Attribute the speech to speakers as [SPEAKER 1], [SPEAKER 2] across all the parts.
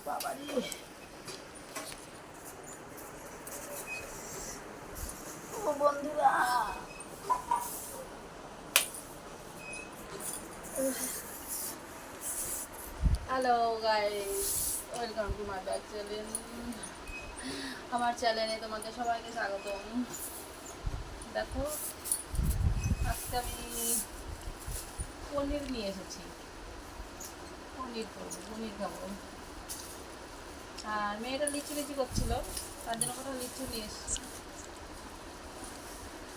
[SPEAKER 1] বাবারে, ও বন্ধুরা, hello guys, welcome to my back channel. আমার চ্যানেলে তোমাদের সবাইকে স্বাগতম। দেখো, আজকে আমি পনির নিয়ে এসেছি। পনির করবো, পনির খাবো। আর মেয়েটা লিচু লিচু করছিল, তার জন্য কোথাও লিচু নিয়ে এসেছি।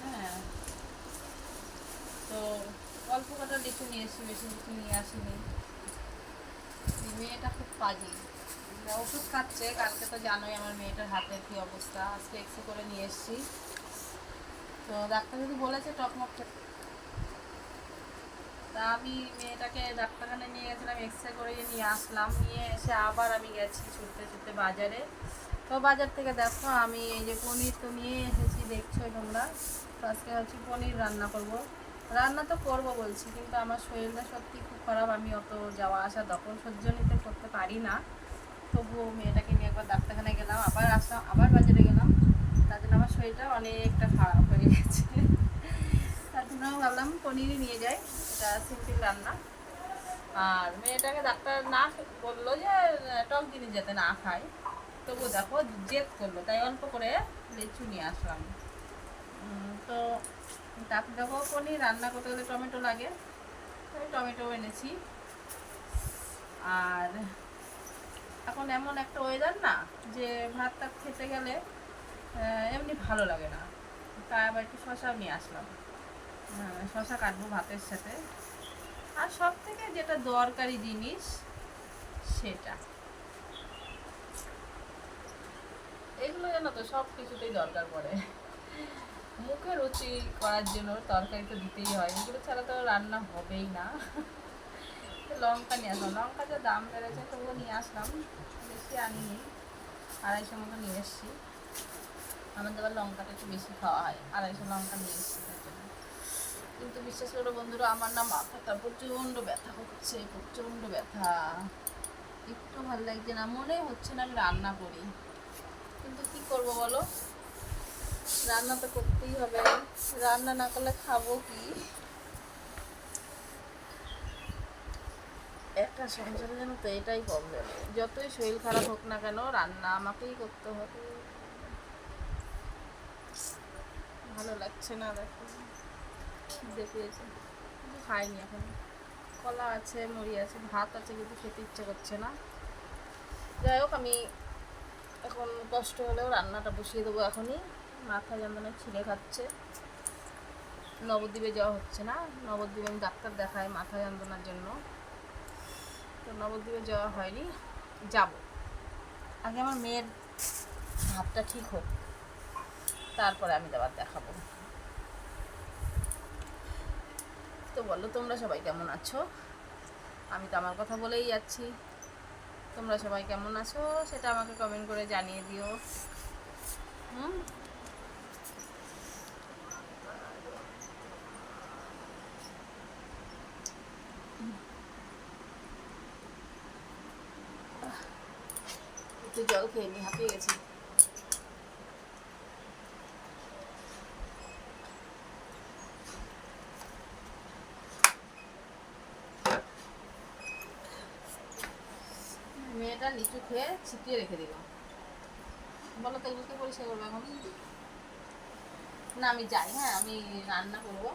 [SPEAKER 1] হ্যাঁ, তো অল্প কটা লিচু নিয়ে এসেছি, বেশি লিচু নিয়ে আসিনি। মেয়েটা খুব পাজি, ওষুধ খাচ্ছে। কালকে তো জানোই আমার মেয়েটার হাতের কী অবস্থা। আজকে এক্সরে করে নিয়ে এসেছি। তো ডাক্তার যদি বলেছে টকমক খেতে, তা আমি মেয়েটাকে ডাক্তারখানায় নিয়ে গেছিলাম, এক্সরে করে নিয়ে আসলাম। নিয়ে এসে আবার আমি গেছি ছুটতে ছুটতে বাজারে। তো বাজার থেকে দেখো আমি এই যে পনির তো নিয়ে এসেছি, দেখছোই তোমরা। তো আজকে হচ্ছে পনির রান্না করব। রান্না তো করবো বলছি, কিন্তু আমার শরীরটা সত্যি খুব খারাপ। আমি অত যাওয়া আসা দখল সহ্য নিতে করতে পারি না। তবুও মেয়েটাকে নিয়ে একবার ডাক্তারখানায় গেলাম, আবার আসলাম, আবার বাজারে গেলাম। তার জন্য আমার শরীরটা অনেকটা খারাপ হয়ে গেছে। তার জন্য ভাবলাম পনিরই নিয়ে যাই, এটা সিম্পল রান্না। আর মেয়েটাকে ডাক্তার না বললো যে টক জিনিস যাতে না খায়, তবু দেখো জেদ করলো, তাই অল্প করে লিচু নিয়ে আসলাম। তো তারপর দেখো পনির রান্না করতে গেলে টমেটো লাগে, তাই টমেটো এনেছি। আর এখন এমন একটা ওয়েদার না, যে ভাত টাত খেতে গেলে এমনি ভালো লাগে না, তাই আবার একটু শশাও নিয়ে আসলাম। শশা কাটবো ভাতের সাথে। আর সব থেকে যেটা দরকারি জিনিস সেটা, এগুলো জানো তো সব কিছুতেই দরকার পড়ে। মুখে রুচি করার জন্য তরকারি তো দিতেই হয়, এগুলো ছাড়া তো রান্না হবেই না। লঙ্কা নিয়ে আসলাম, লঙ্কা যা দাম বেড়েছে তবুও নিয়ে আসলাম, বেশি আনিনি, 250 মতো নিয়ে এসেছি। আমাদের আবার লঙ্কাটা একটু বেশি খাওয়া হয়, 250 লঙ্কা নিয়ে এসেছি তার জন্য। কিন্তু বিশ্বাস করো বন্ধুরা, আমার না মাথাটা প্রচণ্ড ব্যথা হচ্ছে, প্রচণ্ড ব্যথা। একটু ভালো লাগছে না, মনে হচ্ছে না আমি রান্না করি। কিন্তু কি করব বলো, রান্না তো করতেই হবে। রান্না না করলে খাবো কি? একটা সংসারে জানো তো এটাই প্রবলেম, যতই শরীর খারাপ হোক না কেন রান্না আমাকেই করতে হবে। ভালো লাগছে না, দেখো খিদে পেয়েছে, কিন্তু খাইনি এখন। কলা আছে, মুড়ি আছে, ভাত আছে, কিন্তু খেতে ইচ্ছে করছে না। যাই হোক, আমি এখন কষ্ট হলেও রান্নাটা বসিয়ে দেবো এখনই। মাথা যন্ত্রণা ছিঁড়ে খাচ্ছে। নবদ্বীপে যাওয়া হচ্ছে না, নবদ্বীপে আমি ডাক্তার দেখাই মাথা যন্ত্রণার জন্য। তো নবদ্বীপে যাওয়া হয়নি, যাব। আগে আমার মেয়ের হাতটা ঠিক হোক, তারপরে আমি আবার দেখাবো। তো বলো তোমরা সবাই কেমন আছো? আমি তো আমার কথা বলেই যাচ্ছি, তোমরা সবাই কেমন আছো সেটা আমাকে কমেন্ট করে জানিয়ে দিও। একটু জল খেয়ে নি, হাঁপিয়ে গেছি। মেয়েটা লিচু খেয়ে ছিটিয়ে রেখে দিল। বলো তো এগুলোকে পরিষ্কার করবো এখন? না আমি যাই, হ্যাঁ আমি রান্না করবো,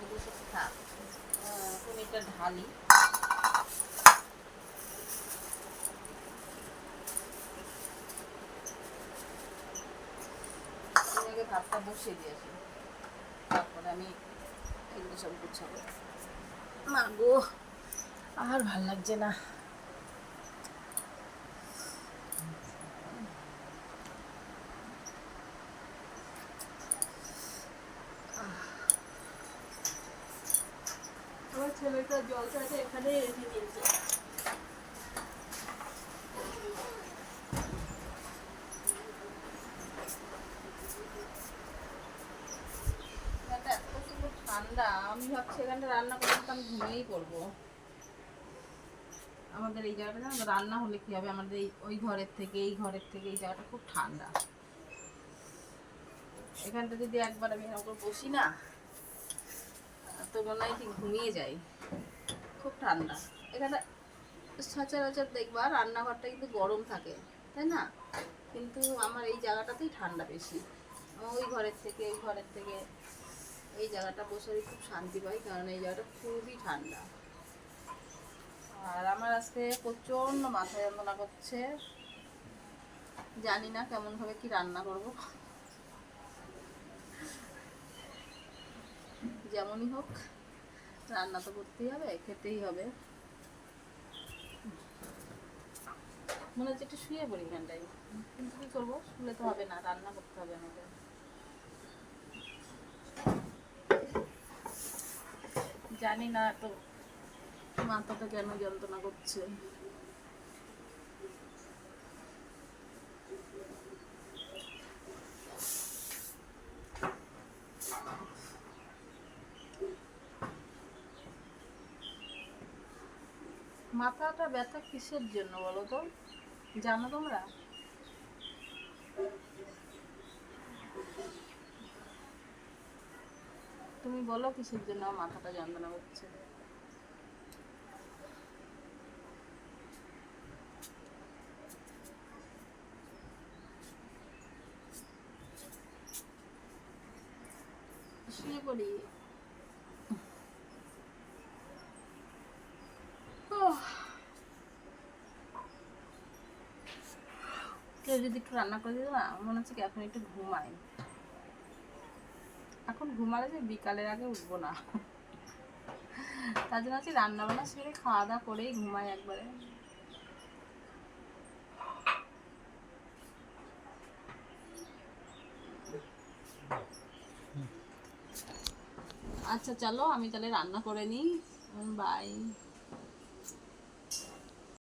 [SPEAKER 1] এগুলো সব থাক। পনিরটা ঢালি। আগে ভাতটা বসিয়ে দিয়েছি, তারপরে আমি এগুলো সব গুছাবো। মা গো, আর ভাল লাগছে না। আমার ছেলেটা জলটাকে এখানে রেখে দিয়েছে। এত সুন্দর ঠান্ডা, আমি ভাবছি এখানটা রান্না করতে আমি ঘুমিয়েই পড়বো। আমাদের এই জায়গাটা জানো তো, রান্না হলে কি হবে, আমাদের ওই ঘরের থেকে এই ঘরের থেকে এই জায়গাটা খুব ঠান্ডা। এখানটা যদি একবার আমি এরকম করে বসি না, তো মনে হয় ঠিক ঘুমিয়ে যাই, খুব ঠান্ডা। এখানে সচরাচর দেখবা রান্নাঘরটা কিন্তু গরম থাকে, তাই না? কিন্তু আমার এই জায়গাটাতেই ঠান্ডা বেশি। ওই ঘরের থেকে এই ঘরের থেকে এই জায়গাটা বসে আমি খুব শান্তি পাই, কারণ এই জায়গাটা খুবই ঠান্ডা। আর আমার আজকে প্রচণ্ড মাথা যন্ত্রণা করছে, জানি না কেমনভাবে কি রান্না করব। যেমনই হোক রান্না তো করতেই হবে, খেতেই হবে। মনে হচ্ছে একটু শুয়ে পড়ি এখানটাই, কিন্তু কী করবো, শুলে তো হবে না, রান্না করতে হবে আমাকে। জানি না তো মাথাটা কেন যন্ত্রণা করছে। মাথাটা ব্যথা কিসের জন্য বলো তো, জানো তোমরা? তুমি বলো কিসের জন্য আমার মাথাটা যন্ত্রণা করছে? শুয়ে পড়ি। কেউ যদি একটু রান্না করে দিত না, মনে হচ্ছে কি এখন একটু ঘুমাই। এখন ঘুমালে যে বিকালের আগে উঠবো না, তার জন্য হচ্ছে রান্না বান্না সেরে খাওয়া দাওয়া করেই ঘুমাই একবারে। আচ্ছা চলো আমি তাহলে রান্না করে নিই, বাই।